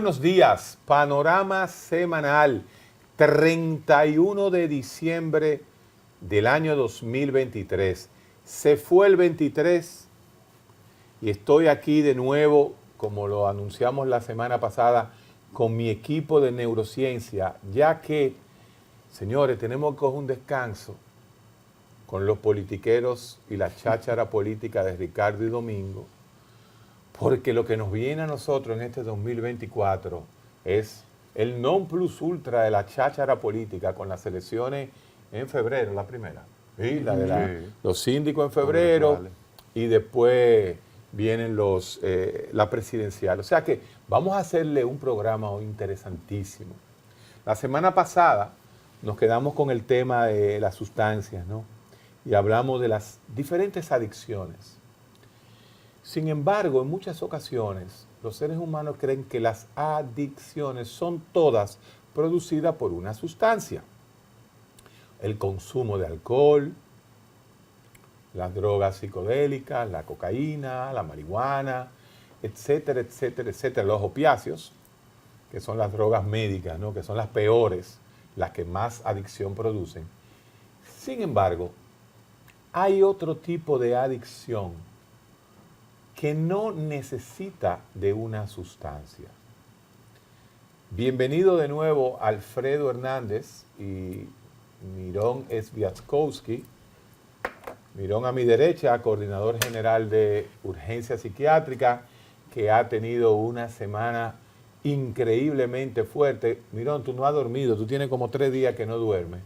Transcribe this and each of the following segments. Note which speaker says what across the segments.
Speaker 1: buenos días. Panorama semanal, 31 de diciembre del año 2023. Se fue el 23 y estoy aquí de nuevo, como lo anunciamos la semana pasada, con mi equipo de neurociencia, ya que, señores, tenemos que coger un descanso con los politiqueros y la cháchara política de Ricardo y Domingo, porque lo que nos viene a nosotros en este 2024 es el non plus ultra de la cháchara política con las elecciones en febrero, la primera. ¿Sí? Los síndicos en febrero y después vienen la presidencial. O sea que vamos a hacerle un programa hoy interesantísimo. La semana pasada nos quedamos con el tema de las sustancias, ¿no? Y hablamos de las diferentes adicciones. Sin embargo, en muchas ocasiones, los seres humanos creen que las adicciones son todas producidas por una sustancia. El consumo de alcohol, las drogas psicodélicas, la cocaína, la marihuana, etcétera, etcétera, etcétera. Los opiáceos, que son las drogas médicas, ¿no? Que son las peores, las que más adicción producen. Sin embargo, hay otro tipo de adicción que no necesita de una sustancia. Bienvenido de nuevo Alfredo Hernández y Mirón Sviatkowski. Mirón a mi derecha, coordinador general de urgencia psiquiátrica, que ha tenido una semana increíblemente fuerte. Mirón, tú no has dormido, tú tienes como 3 días que no duermes.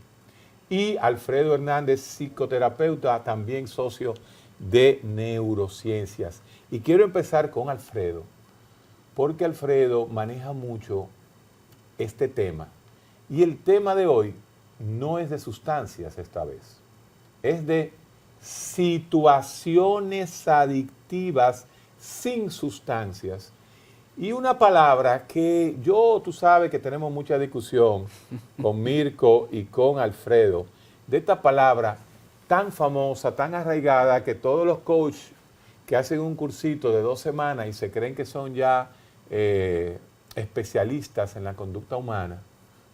Speaker 1: Y Alfredo Hernández, psicoterapeuta, también socio de neurociencias. Y quiero empezar con Alfredo, porque Alfredo maneja mucho este tema. Y el tema de hoy no es de sustancias esta vez, es de situaciones adictivas sin sustancias. Y una palabra que tú sabes que tenemos mucha discusión con Mirko y con Alfredo, de esta palabra tan famosa, tan arraigada, que todos los coaches que hacen un cursito de 2 semanas y se creen que son ya especialistas en la conducta humana,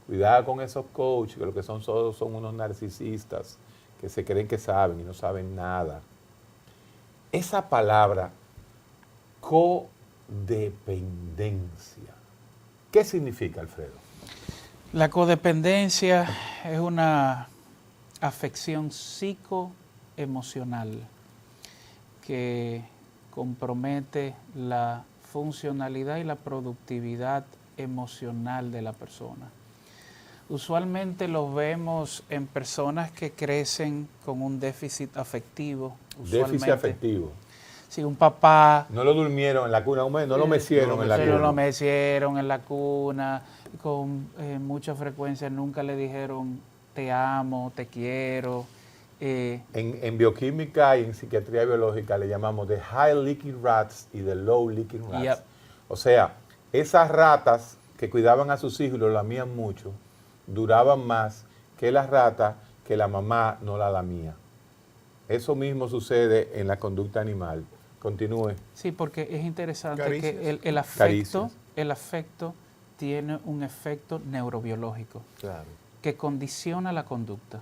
Speaker 1: cuidado con esos coaches, que lo que son todos son unos narcisistas, que se creen que saben y no saben nada. Esa palabra, codependencia, ¿qué significa, Alfredo?
Speaker 2: La codependencia es una afección psicoemocional que compromete la funcionalidad y la productividad emocional de la persona. Usualmente los vemos en personas que crecen con un déficit afectivo.
Speaker 1: Déficit afectivo.
Speaker 2: Sí, un papá...
Speaker 1: No lo durmieron en la cuna, no lo mecieron en la cuna.
Speaker 2: No lo mecieron en la cuna, con mucha frecuencia nunca le dijeron te amo, te quiero.
Speaker 1: En bioquímica y en psiquiatría biológica le llamamos de high leaking rats y de low leaking rats. Yep. O sea, esas ratas que cuidaban a sus hijos y lo lamían mucho, duraban más que las ratas que la mamá no la lamía. Eso mismo sucede en la conducta animal. Continúe.
Speaker 2: Sí, porque es interesante
Speaker 1: Caricias.
Speaker 2: Que el afecto tiene un efecto neurobiológico, claro, que condiciona la conducta.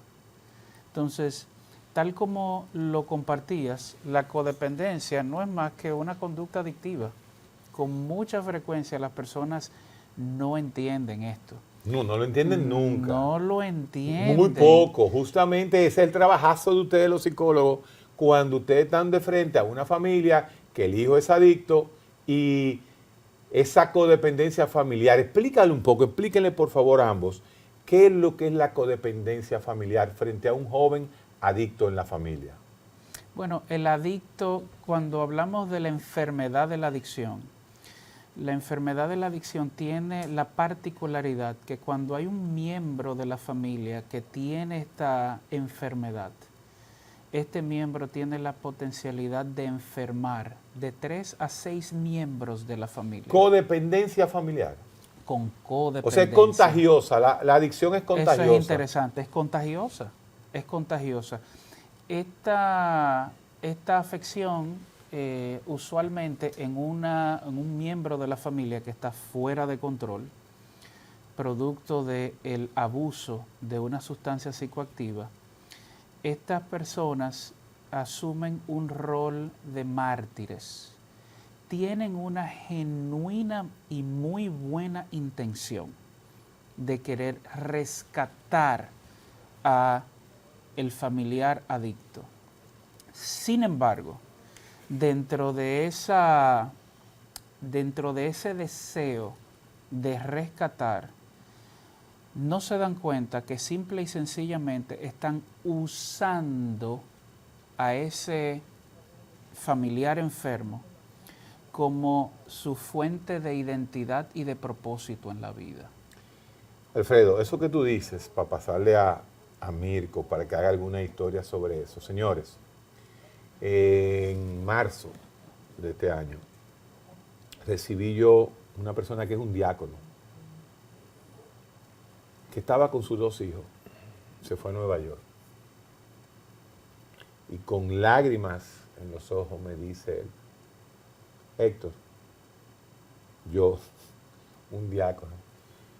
Speaker 2: Entonces, tal como lo compartías, la codependencia no es más que una conducta adictiva. Con mucha frecuencia las personas no entienden esto.
Speaker 1: No lo entienden nunca.
Speaker 2: No lo entienden.
Speaker 1: Muy poco. Justamente ese es el trabajazo de ustedes los psicólogos, cuando ustedes están de frente a una familia que el hijo es adicto y esa codependencia familiar. Explíquenle por favor a ambos, ¿qué es lo que es la codependencia familiar frente a un joven adicto en la familia?
Speaker 2: Bueno, el adicto, cuando hablamos de la enfermedad de la adicción tiene la particularidad que cuando hay un miembro de la familia que tiene esta enfermedad, este miembro tiene la potencialidad de enfermar de 3 a 6 miembros de la familia.
Speaker 1: Codependencia familiar.
Speaker 2: Con codependencia.
Speaker 1: O sea, es contagiosa, la adicción es contagiosa.
Speaker 2: Eso es interesante, es contagiosa. Esta afección usualmente en un miembro de la familia que está fuera de control, producto del abuso de una sustancia psicoactiva, estas personas asumen un rol de mártires. Tienen una genuina y muy buena intención de querer rescatar a el familiar adicto. Sin embargo, dentro de ese deseo de rescatar, no se dan cuenta que simple y sencillamente están usando a ese familiar enfermo como su fuente de identidad y de propósito en la vida.
Speaker 1: Alfredo, eso que tú dices, para pasarle a Mirko, para que haga alguna historia sobre eso. Señores, en marzo de este año, recibí yo una persona que es un diácono, que estaba con sus 2 hijos, se fue a Nueva York. Y con lágrimas en los ojos me dice él, Héctor, yo, un diácono,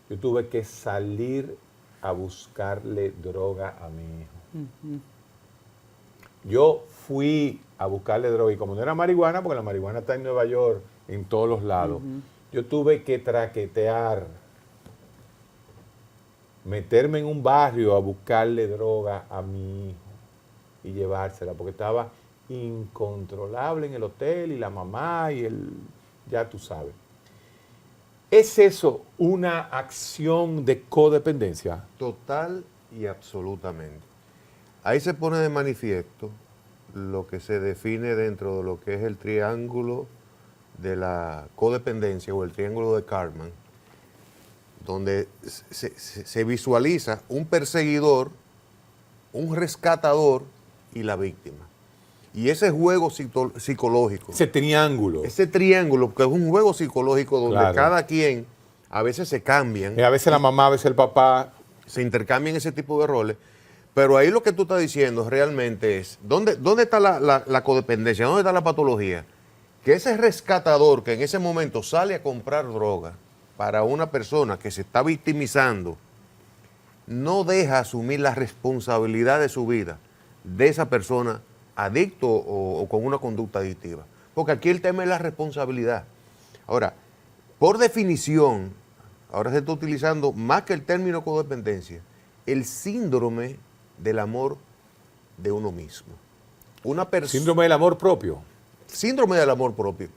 Speaker 1: yo tuve que salir a buscarle droga a mi hijo. Yo fui a buscarle droga y como no era marihuana, porque la marihuana está en Nueva York, en todos los lados, yo tuve que traquetear, meterme en un barrio a buscarle droga a mi hijo y llevársela, porque estaba incontrolable en el hotel y la mamá y ya tú sabes. ¿Es eso una acción de codependencia?
Speaker 3: Total y absolutamente. Ahí se pone de manifiesto lo que se define dentro de lo que es el triángulo de la codependencia o el triángulo de Karpman, donde se visualiza un perseguidor, un rescatador y la víctima. Y ese juego psicológico.
Speaker 1: Ese triángulo.
Speaker 3: Ese triángulo, que es un juego psicológico donde
Speaker 1: claro,
Speaker 3: cada quien a veces se cambian.
Speaker 1: A veces la mamá, a veces el papá.
Speaker 3: Se intercambian ese tipo de roles. Pero ahí lo que tú estás diciendo realmente es, ¿dónde está la codependencia? ¿Dónde está la patología? Que ese rescatador que en ese momento sale a comprar droga para una persona que se está victimizando, no deja asumir la responsabilidad de su vida de esa persona adicto o con una conducta adictiva. Porque aquí el tema es la responsabilidad. Ahora, por definición, ahora se está utilizando más que el término codependencia, el síndrome del amor de uno mismo.
Speaker 1: Síndrome del amor propio.
Speaker 3: Síndrome del amor propio.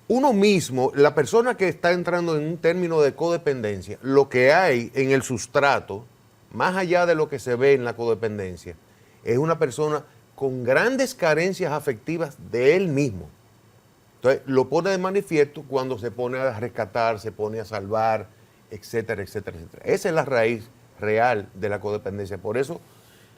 Speaker 3: Uno mismo, la persona que está entrando en un término de codependencia, lo que hay en el sustrato, más allá de lo que se ve en la codependencia, es una persona con grandes carencias afectivas de él mismo. Entonces, lo pone de manifiesto cuando se pone a rescatar, se pone a salvar, etcétera, etcétera, etcétera. Esa es la raíz real de la codependencia. Por eso,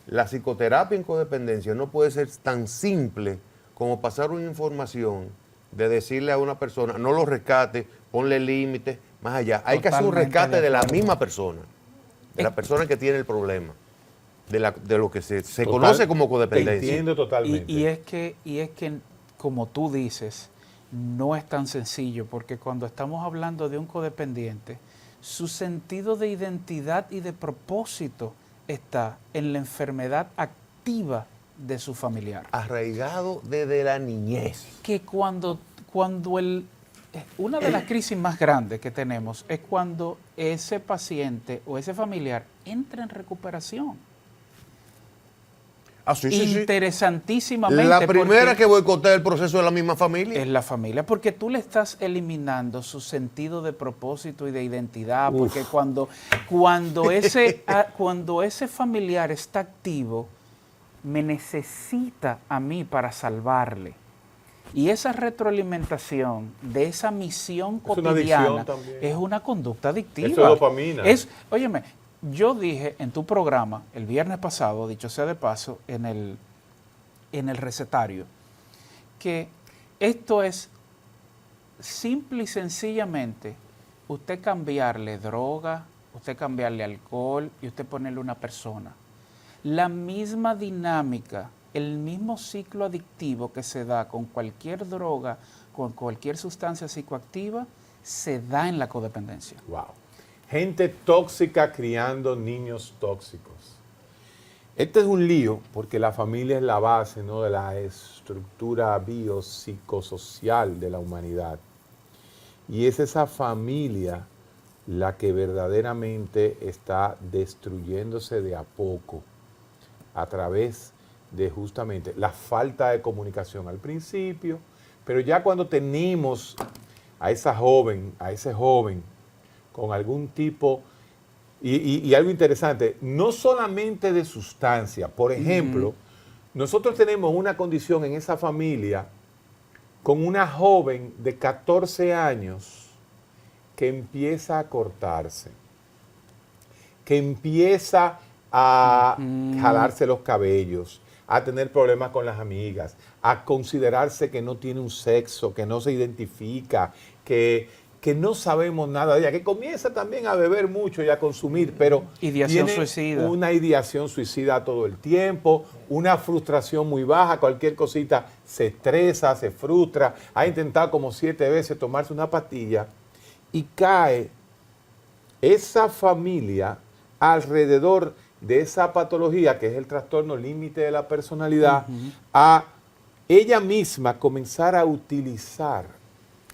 Speaker 3: la psicoterapia en codependencia no puede ser tan simple como pasar una información de decirle a una persona, no lo rescate, ponle límites, más allá. Hay que hacer un rescate de la misma persona, de la persona que tiene el problema, de lo que se conoce como codependencia.
Speaker 1: Te entiendo totalmente.
Speaker 2: Y es que, como tú dices, no es tan sencillo, porque cuando estamos hablando de un codependiente, su sentido de identidad y de propósito está en la enfermedad activa de su familiar.
Speaker 3: Arraigado desde la niñez.
Speaker 2: Que una de las crisis más grandes que tenemos es cuando ese paciente o ese familiar entra en recuperación.
Speaker 3: Ah, sí,
Speaker 2: Interesantísimamente.
Speaker 3: La primera que boicotea el proceso de la misma familia.
Speaker 2: Es la familia, porque tú le estás eliminando su sentido de propósito y de identidad, porque cuando ese familiar está activo, me necesita a mí para salvarle. Y esa retroalimentación de esa misión cotidiana es una conducta adictiva.
Speaker 1: Eso es dopamina.
Speaker 2: Óyeme, yo dije en tu programa el viernes pasado, dicho sea de paso, en el recetario, que esto es simple y sencillamente usted cambiarle droga, usted cambiarle alcohol y usted ponerle una persona. La misma dinámica el mismo ciclo adictivo que se da con cualquier droga, con cualquier sustancia psicoactiva, se da en la codependencia.
Speaker 1: Wow. Gente tóxica criando niños tóxicos. Este es un lío porque la familia es la base, ¿no?, de la estructura biopsicosocial de la humanidad. Y es esa familia la que verdaderamente está destruyéndose de a poco a través de justamente la falta de comunicación al principio, pero ya cuando tenemos a esa joven, a ese joven con algún tipo, y algo interesante, no solamente de sustancia, por ejemplo, nosotros tenemos una condición en esa familia con una joven de 14 años que empieza a cortarse, que empieza a jalarse los cabellos, a tener problemas con las amigas, a considerarse que no tiene un sexo, que no se identifica, que no sabemos nada de ella, que comienza también a beber mucho y a consumir, pero
Speaker 2: Ideación
Speaker 1: tiene
Speaker 2: suicida.
Speaker 1: una ideación suicida todo el tiempo, una frustración muy baja, cualquier cosita se estresa, se frustra, ha intentado como 7 veces tomarse una pastilla y cae esa familia alrededor de esa patología que es el trastorno límite de la personalidad, a ella misma comenzar a utilizar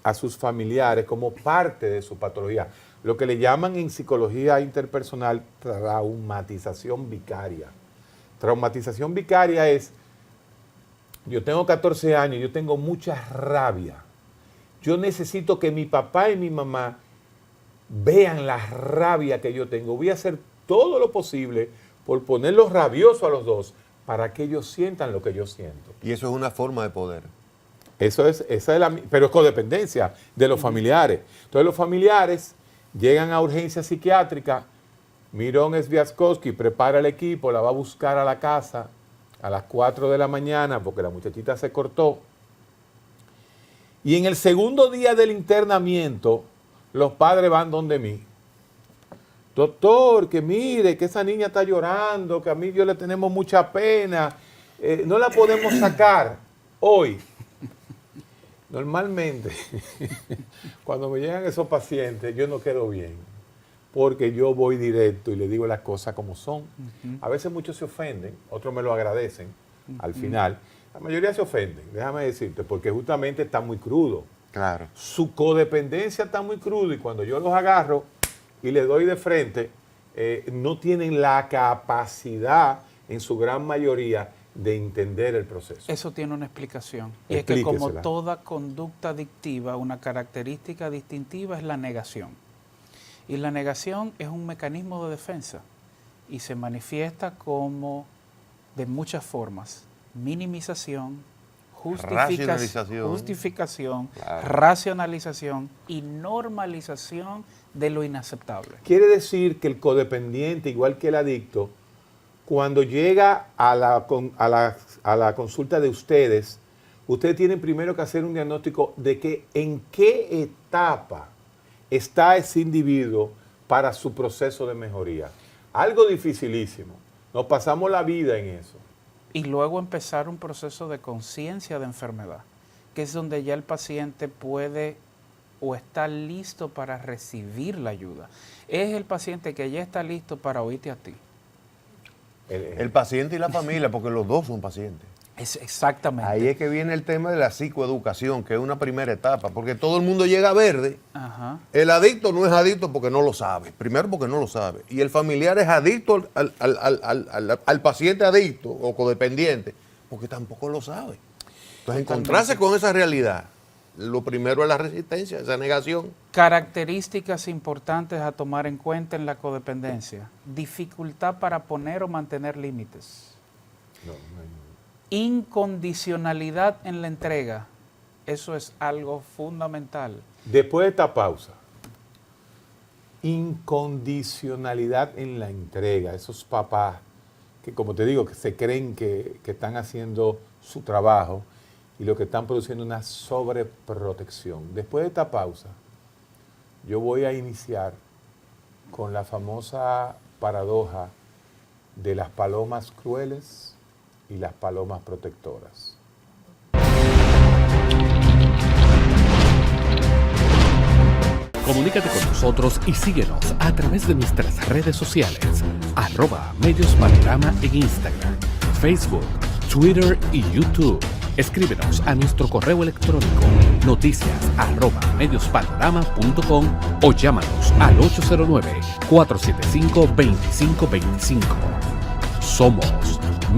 Speaker 1: a sus familiares como parte de su patología, lo que le llaman en psicología interpersonal traumatización vicaria. Traumatización vicaria es, yo tengo 14 años, yo tengo mucha rabia, yo necesito que mi papá y mi mamá vean la rabia que yo tengo, voy a hacer todo lo posible por ponerlos rabiosos a los dos para que ellos sientan lo que yo siento.
Speaker 3: Y eso es una forma de poder.
Speaker 1: Esa es pero es codependencia de los familiares. Entonces los familiares llegan a urgencia psiquiátrica, Mirón Sviazkowski prepara el equipo, la va a buscar a la casa a las 4 de la mañana porque la muchachita se cortó. Y en el segundo día del internamiento, los padres van donde mí. Doctor, que mire, que esa niña está llorando, que a mí y yo le tenemos mucha pena, no la podemos sacar hoy. Normalmente, cuando me llegan esos pacientes, yo no quedo bien, porque yo voy directo y le digo las cosas como son. A veces muchos se ofenden, otros me lo agradecen al final. La mayoría se ofenden, déjame decirte, porque justamente está muy crudo.
Speaker 3: Claro.
Speaker 1: Su codependencia está muy crudo y cuando yo los agarro y les doy de frente, no tienen la capacidad, en su gran mayoría, de entender el proceso.
Speaker 2: Eso tiene una explicación. Y es que como toda conducta adictiva, una característica distintiva es la negación. Y la negación es un mecanismo de defensa y se manifiesta como de muchas formas. Minimización, justificación, claro, racionalización y normalización de lo inaceptable.
Speaker 1: Quiere decir que el codependiente, igual que el adicto, cuando llega a la consulta de ustedes tienen primero que hacer un diagnóstico de que en qué etapa está ese individuo para su proceso de mejoría. Algo dificilísimo. Nos pasamos la vida en eso.
Speaker 2: Y luego empezar un proceso de conciencia de enfermedad, que es donde ya el paciente puede o está listo para recibir la ayuda. Es el paciente que ya está listo para oírte a ti.
Speaker 3: El paciente y la familia, porque los dos son pacientes.
Speaker 2: Exactamente.
Speaker 3: Ahí es que viene el tema de la psicoeducación, que es una primera etapa, porque todo el mundo llega verde.
Speaker 2: Ajá.
Speaker 3: El adicto no es adicto porque no lo sabe, primero porque no lo sabe, y el familiar es adicto al paciente adicto o codependiente porque tampoco lo sabe. Entonces, encontrarse con esa realidad, lo primero es la resistencia, esa negación.
Speaker 2: Características importantes a tomar en cuenta en la codependencia: dificultad para poner o mantener límites. Incondicionalidad en la entrega, eso es algo fundamental.
Speaker 1: Después de esta pausa, incondicionalidad en la entrega, esos papás que, como te digo, que se creen que están haciendo su trabajo y lo que están produciendo una sobreprotección. Después de esta pausa, yo voy a iniciar con la famosa paradoja de las palomas crueles y las palomas protectoras.
Speaker 4: Comunícate con nosotros y síguenos a través de nuestras redes sociales, @MediosPanorama en Instagram, Facebook, Twitter y YouTube. Escríbenos a nuestro correo electrónico noticias@mediospanorama.com o llámanos al 809-475-2525. Somos